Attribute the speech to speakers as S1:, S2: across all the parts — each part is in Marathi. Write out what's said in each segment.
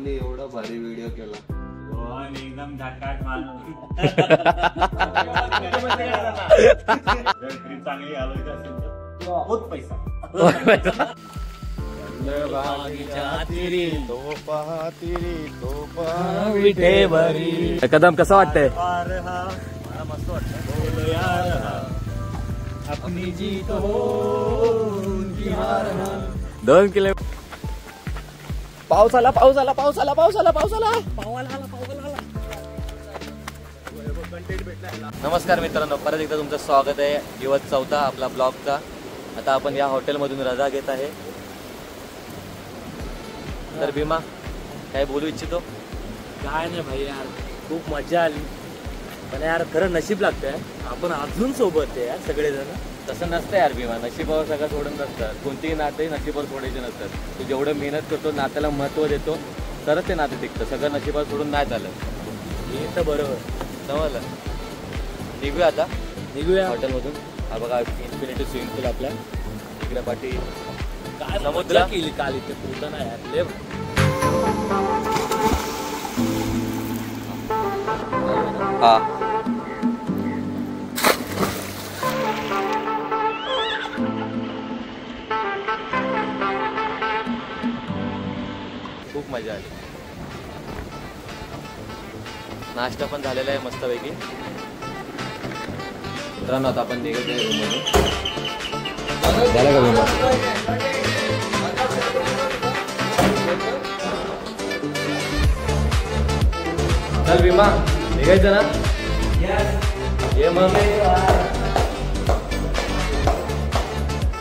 S1: रोहनने एवढा भारी व्हिडिओ केला.
S2: रोहन एकदम झटकाट माणूस. ट्रिप चांगली घालवायची असेल तर बहुत पैसा.
S3: कदम कसं वाटतंय?
S2: मस्त वाटतं. अपनी जीत हो
S3: 2 किलोमीटर. पाऊस आला पाऊस आला पाऊस आला पाऊस आला पाऊस आला. नमस्कार मित्रांनो, परत एकदा तुमचं स्वागत आहे दिवस 4 आपला ब्लॉगचा. आता आपण या हॉटेलमधून रजा घेत आहे. तर भीमा काय बोलू इच्छितो?
S4: काय नाही भाई यार, खूप मजा आली. पण यार खरं नशीब लागतंय, आपण अजून सोबत आहे यार सगळेजण.
S3: तसं नसतं यार भीमा, नशिबावर सगळं सोडून नसतात. कोणतीही नाते नशिबावर सोडायचे नसतात. तू जेवढं मेहनत करतो, नात्याला महत्त्व देतो, तरच ते नाते टिकतं. सगळं नशिबावर सोडून नाही चालत.
S4: हे तर बरोबर.
S3: समजलं? निघूया आता,
S4: निघूया
S3: हॉटेलमधून. हा बघा इन्फिनिटी स्विमिंग पूल आपल्या इकडे पाठी.
S4: काय
S3: समुद्र
S4: मजा केली काल इथे पूर्ण ना यार. लय
S3: हा खूप मजा आली. नाश्ता पण झालेला आहे मस्तपैकी. मित्रांनो आता आपण निघत आहे रूममधून. झालं का भीमा? चल भीमा निघायचं ना? ये मग.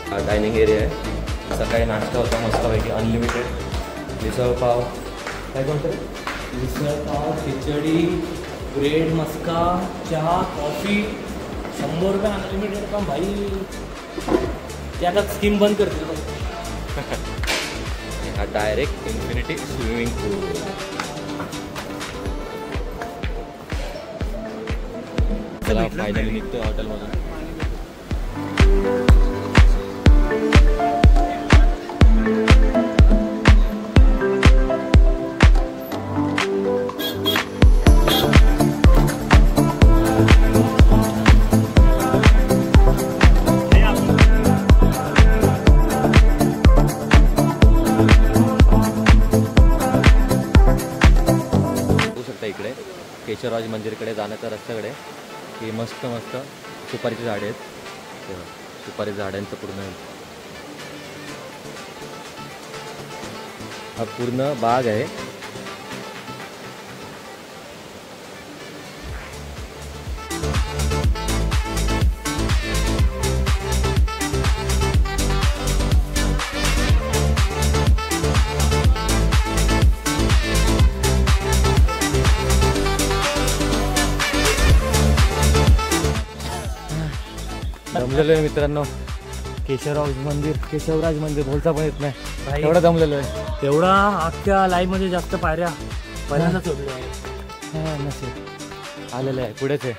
S3: हा डायनिंग एरिया आहे. सकाळी नाश्ता होता मस्तपैकी अनलिमिटेड. मिसळ पाव काय कोणतं?
S4: मिसळ पाव, खिचडी, ब्रेड, मस्का, चहा, कॉफी. 100 रुपये अनलिमिटेड का भाई. ते आता स्कीम बंद करतील बघ.
S3: हा डायरेक्ट इन्फिनिटी स्विमिंग पूल. चला फायनली निघतोय हॉटेलमधून. इकडे केशवराज मंदिरकडे जाण्याच्या रस्त्याकडे ही मस्त मस्त सुपारीची झाडे आहेत. सुपारी झाडांचं पूर्ण हा पूर्ण बाग आहे. दमलेलो आहे मित्रांनो. केशवराज मंदिर बोलता पण येत नाही, एवढं दमलेलो आहे.
S4: तेवढा अख्ख्या लाईव्ह मध्ये जास्त पायऱ्या पहिल्यांदा चढलो आहे.
S3: नसेल आलेलं आहे पुढेच आहे.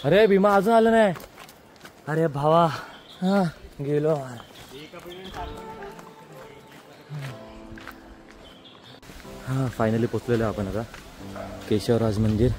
S3: अरे भीमा अजून आलं नाही.
S4: अरे भावा
S3: हा
S4: गेलो.
S3: हा फायनली पोचलेलो आहे आपण आता केशवराज मंदिर.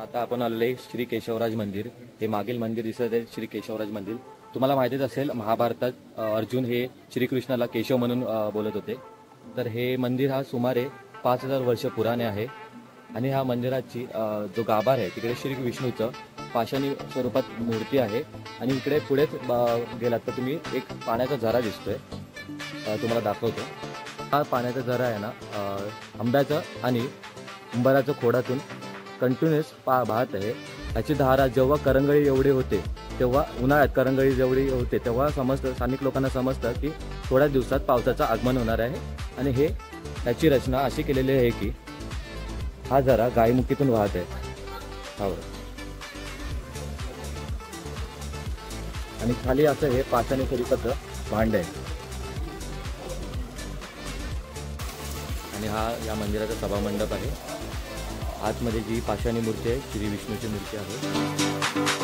S3: आता आपण आलेले श्री केशवराज मंदिर. हे मागील मंदिर दिसत आहे श्री केशवराज मंदिर. तुम्हाला माहितीच असेल महाभारतात अर्जुन हे श्रीकृष्णाला केशव म्हणून बोलत होते. तर हे मंदिर हा सुमारे 5000 वर्ष पुराणे आहे. आणि ह्या मंदिराची जो गाभार आहे तिकडे श्री विष्णूचं पाषाणी स्वरूपात मूर्ती आहे. आणि इकडे पुढेच गेलात तर तुम्ही एक पाण्याचा झरा दिसतोय, तुम्हाला दाखवतो. हा पाण्याचा झरा आहे ना आंब्याचं आणि उंबराच्या खोडातून कंटिन्युअस वाहत आहे. याची धारा जेव्हा करंगळी एवढे होते तेव्हा उन्हाळ्यात करंगळी जेवढी होते तेव्हा समजतं, स्थानिक लोकांना समजतं की थोड्या दिवसात पावसाचं आगमन होणार आहे. आणि हे त्याची रचना अशी केलेली आहे की हा जरा गायमुखीतून वाहत आहे हा बघा. आणि खाली असं हे पाषाणी स्वरूपाचं भांड आहे. आणि हा या मंदिराचा सभामंडप आहे. आतमध्ये जी पाषाणी मूर्ती आहे श्री विष्णूची मूर्ती आहे.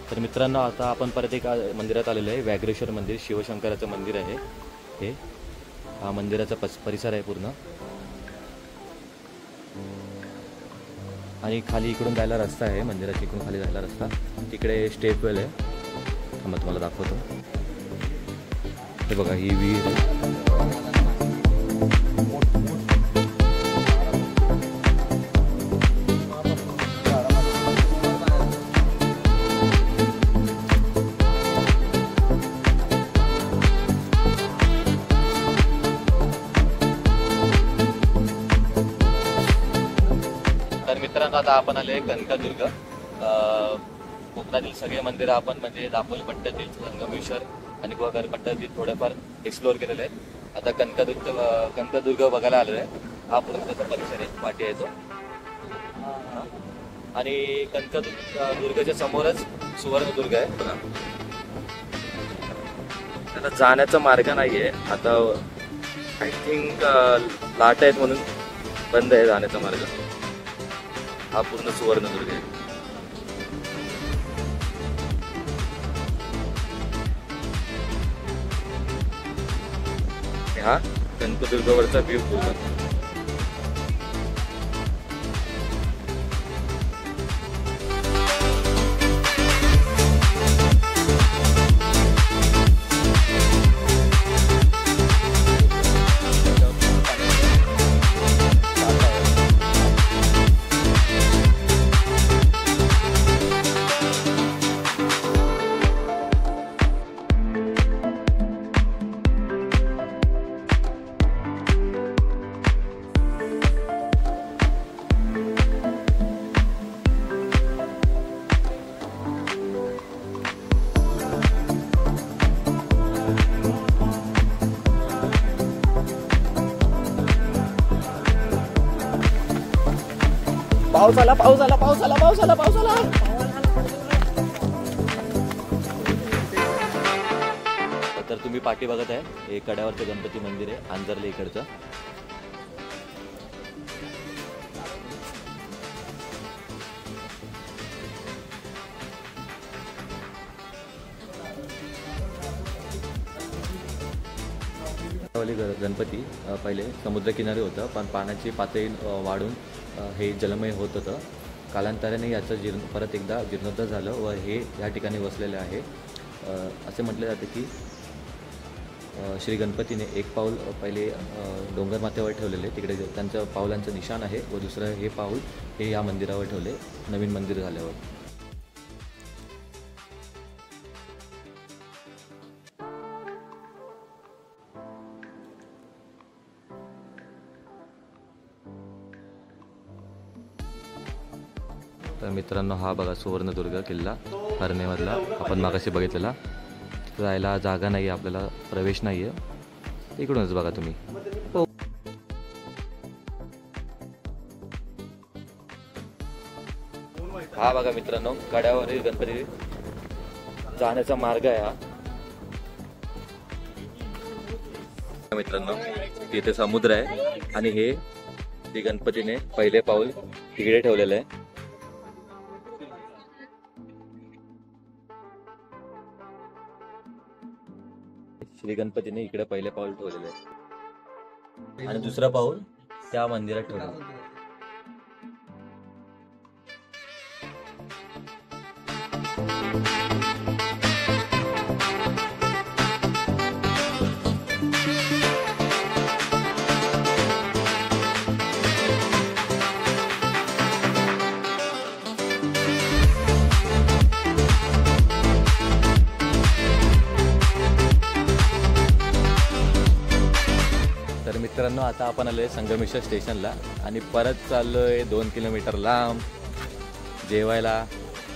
S3: तर मित्रांनो आता आपण परत एक मंदिरात आलेलो आहे. व्याघ्रेश्वर मंदिर शिवशंकराचं मंदिर आहे हे. हा मंदिराचा परिसर आहे पूर्ण. आणि खाली इकडून जायला रस्ता आहे. मंदिराच्या इकडून खाली जायला रस्ता. तिकडे स्टेप वेल आहे. थांबा तुम्हाला दाखवतो. हे बघा ही विहीर आहे. तर मित्रांनो आता आपण आले कनकदुर्ग. कोकणातील सगळे मंदिरं आपण म्हणजे दापोली पट्ट्यातील संगमेश्वर आणि गोवाघर पट्ट्यातील थोडेफार एक्सप्लोअर केलेले आहेत. आता कनकदुर्ग बघायला आलेलो आहे. हा पूर्ण त्याचा परिसर आहे. पाठी आहे तो. आणि कनकदुर्गच्या समोरच सुवर्णदुर्ग आहे. त्याला जाण्याचा मार्ग नाहीये आता. आय थिंक लाट आहेत म्हणून बंद आहे जाण्याचा मार्ग. हा पूर्ण सुवर्णदुर्ग आहे. हा कनकदुर्गवरचा व्ह्यू पूर्ण. पाऊस आला. तर तुम्ही पाठी बघत आहे हे कड्यावरचं गणपती मंदिर आहे आंजर्ले इकडचं. गणपती पहिले समुद्रकिनारी होतं पण पाण्याची पातळी वाढून हे जलमय होत होतं. कालांतराने याचं परत एकदा जीर्णोद्धार झालं व हे या ठिकाणी वसलेले आहे. असे म्हटले जाते की श्री गणपतीने एक पाऊल पहिले डोंगर माथ्यावर ठेवलेले. तिकडे त्यांचं पाऊलांचं निशाण आहे व दुसरं हे पाऊल हे या मंदिरावर ठेवले नवीन मंदिर झाल्यावर. तर मित्रांनो हा बघा सुवर्णदुर्ग किल्ला हरणेमधला आपण मागाशी बघितलेला. जायला जागा नाही आहे आपल्याला, प्रवेश नाही आहे. इकडूनच बघा तुम्ही. बघा मित्रांनो, कड्यावरील गणपती जाण्याचा मार्ग आहे हा मित्रांनो. तिथे समुद्र आहे आणि हे श्री गणपतीने पहिले पाऊल तिकडे ठेवलेलं आहे. श्री गणपतीने इकडे पहिले पाऊल ठेवलेलं आहे आणि दुसरं पाऊल त्या मंदिरात ठेवलं. तर मित्रांनो, आता आपण आलोय संगमेश्वर स्टेशनला आणि परत चाललोय 2 किलोमीटर लांब जेवायला,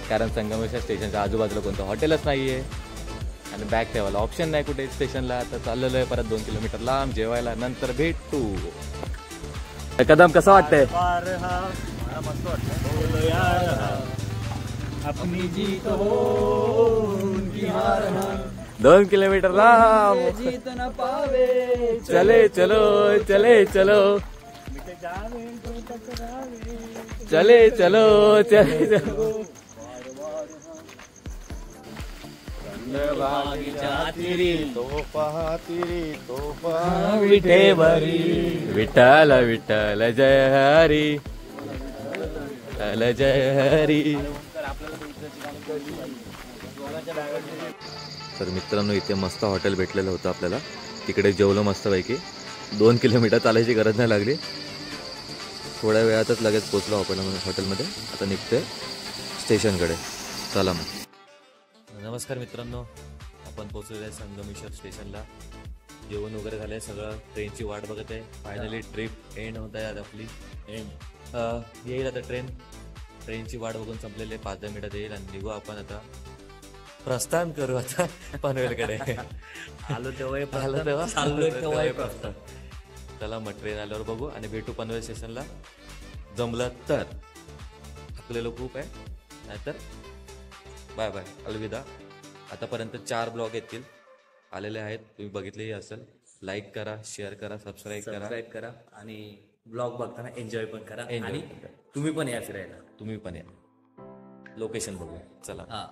S3: कारण संगमेश्वर स्टेशनच्या आजूबाजूला कोणतं हॉटेलच नाही आहे आणि बॅग ठेवायला ऑप्शन नाही कुठे स्टेशनला. तर चाललेलो आहे परत 2 किलोमीटर लांब जेवायला. नंतर भेटू. कदम कसं वाटतंय?
S2: मस्त वाटतं. अपनी जीत हो उनकी हार हो.
S3: 2 किलोमीटर लांब.
S4: जीत न पावे
S3: चले चलो चले चलो चले चलो चले चलो. विठ्ठल विठ्ठल जय हरी विठ्ठल जय हरी. तर मित्रांनो, इथे मस्त हॉटेल भेटलेलं होतं आपल्याला. तिकडे जेवलो मस्तपैकी. 2 किलोमीटर चालायची गरज नाही लागली. थोड्या वेळातच लगेच पोचलो आपण हॉटेलमध्ये. आता निघतोय स्टेशनकडे. चला मग. नमस्कार मित्रांनो, आपण पोचलेलो आहे संगमेश्वर स्टेशनला. जेवण वगैरे झालं आहे, सगळं ट्रेनची वाट बघत आहे. फायनली ट्रिप एंड होत आहे आपली. येईल आता ट्रेनची वाट बघून संपलेली आहे. 5-10 मिनिटात येईल आणि निघू आपण आता. प्रस्थान करू आता पनवेलकडे.
S4: आलो तेव्हा
S3: आलो तेव्हा
S4: चाललोय तेव्हा
S3: प्रस्थान. चला मग ट्रेन आल्यावर बघू आणि भेटू पनवेल स्टेशनला. जमलं तर. थकलेलो खूप आहे, नाहीतर बाय बाय, अलविदा. आतापर्यंत 4 ब्लॉग येतील, आलेले आहेत, तुम्ही बघितलेही असेल. लाईक करा, शेअर करा, सबस्क्राईब
S4: करा आणि ब्लॉग बघताना एन्जॉय पण करा.
S3: Enjoy
S4: आणि
S3: पण करा.
S4: तुम्ही पण या फिरायला.
S3: तुम्ही पण या. लोकेशन बघू. चला.
S4: हा,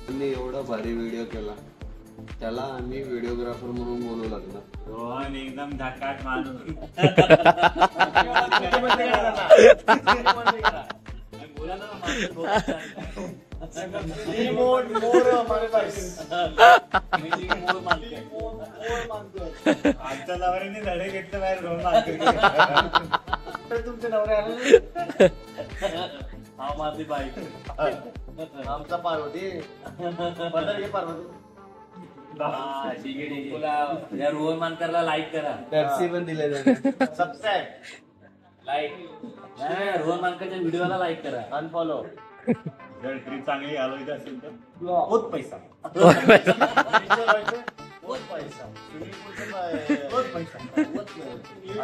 S1: त्यांनी एवढा भारी व्हिडिओ केला, त्याला आम्ही व्हिडिओग्राफर म्हणून बोलू लागला.
S2: रोहन एकदम झकाट माणूस. आमच्या नवऱ्याने धडे घेतले बाहेर रोहन तुमचे नवरे आले.
S4: हा माझी बाईक.
S1: आमचा पार्वती पार्वती
S4: या रोहन मानकरला लाईक करा.
S1: टॅक्सी पण दिले सबस्क्राईब
S4: लाईक. रोहन मानकरच्या व्हिडिओला लाईक करा.
S1: अनफॉलो.
S2: जर ट्रिप चांगली घालवायची असेल तर बहुत पैसा.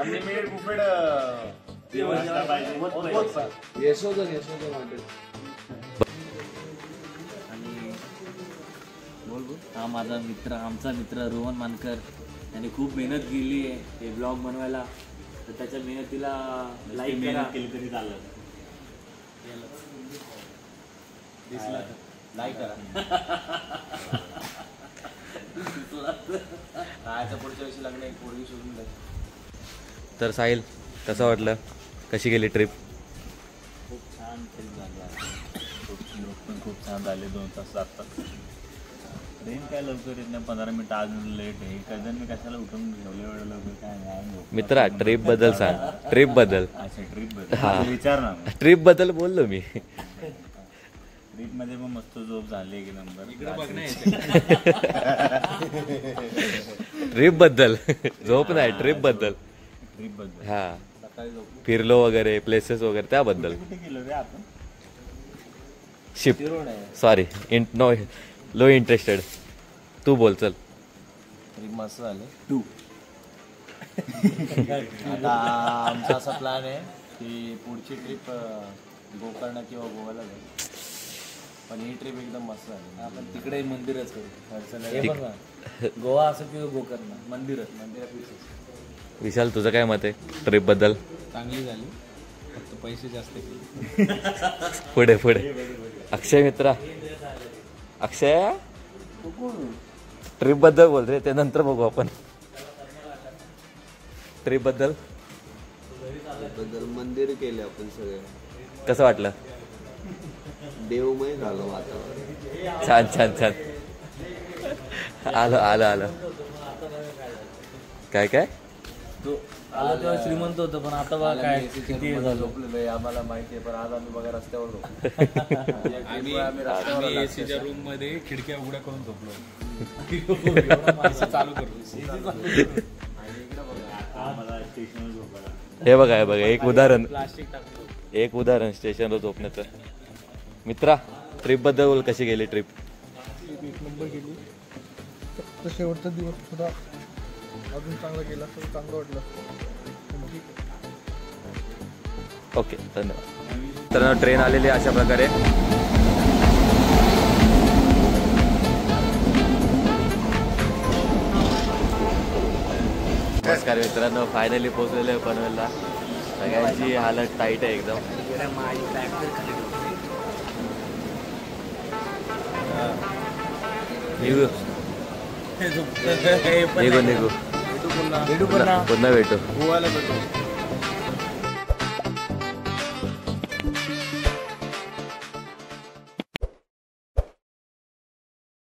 S1: अनलिमिटेड बुफेट
S2: व्यवस्था पाहिजे.
S1: यशोधन हॉटेल.
S4: हा माझा मित्र, आमचा मित्र रोहन मानकर. त्यांनी खूप मेहनत केली आहे हे ब्लॉग बनवायला. तर त्याच्या मेहनतीला लाईक करा.
S2: मेहनत केली तरी चाललं.
S1: लाईक करा. कायचं पुढच्या वर्षी लग्न एक पोरगी शोधून द्या.
S3: तर साहिल, कसं वाटलं? कशी गेली ट्रिप?
S2: खूप छान ट्रिप झाली. लोक पण खूप छान झाले. 2 तास लागतात. ट्रेन काय लवकर येत नाही, 15 मिनिटं अजून लेट आहे. कजन मी कशाला उठून ठेवले एवढं लवकर काय नाही.
S3: मित्रा, ट्रिप बद्दल सांग. ट्रिप बद्दल.
S2: अच्छा, ट्रिप बद्दल विचार ना.
S3: ट्रिप बद्दल बोललो मी.
S2: ट्रिप मध्ये पण मस्त झोप झाली की नंबर.
S3: ट्रिप बद्दल झोप नाही, ट्रिप बद्दल.
S2: ट्रिप बद्दल
S3: हा, फिरलो वगैरे, प्लेसेस वगैरे त्याबद्दल.
S2: कुठे गेलो रे आपण?
S3: Shift. Sorry, no, low interested. तू बोल. चल.
S1: ट्रिप मस्त झाली. आता आमचा असा प्लॅन आहे की पुढची ट्रिप
S2: गोकर्ण किंवा गोव्याला जाऊ. पण ही ट्रिप एकदम मस्त झाली.
S4: आपण तिकडे मंदिरच करू.
S2: खर्च
S4: हे
S2: नाही.
S4: पण ना, गोवा असो किंवा गोकर्ण मंदिरात
S3: विशाल तुझं काय मत आहे ट्रिपबद्दल?
S1: चांगली झाली, फक्त पैसे जास्त केले.
S3: पुढे पुढे अक्षय मित्रा, अक्षय ट्रिप बद्दल बोल रे, ते नंतर बघू आपण. ट्रिप बद्दल
S1: मंदिर केले आपण सगळे,
S3: कसं वाटलं?
S1: देवमय झालं वातावरण.
S3: छान छान छान. आलं आलं आलं. काय काय
S4: तो आला तेव्हा श्रीमंत होतं, पण आता बघा काय किती हे झालं.
S2: झोपलेलो आहे आम्हाला माहिती आहे, पण आज आम्ही बघा रस्त्यावर झोपलो.
S5: आम्ही एसीच्या रूम मध्ये खिडक्या उघड्या करून झोपलो. चालू करू.
S2: आम्हाला स्टेशनवर झोपायला.
S3: हे बघा हे बघा एक उदाहरण,
S4: प्लास्टिक टाकलं.
S3: एक उदाहरण स्टेशनवर झोपण्याचं. मित्रा ट्रिप बद्दल बोल, कशी गेली ट्रिप?
S6: एक नंबर गेली. फक्त शेवटचा दिवस थोडा अजून चांगला गेला तर चांगलं वाटलं.
S3: ओके धन्यवाद. तर ट्रेन आलेली आहे अशा प्रकारे. नमस्कार मित्रांनो, फायनली पोहोचलेलो आहे पनवेलला. सगळ्यांची हालत टाईट आहे एकदम. निघू निघू निघू
S4: भेटू पुन्हा.
S3: पुन्हा भेटू.
S1: गोव्याला भेटू.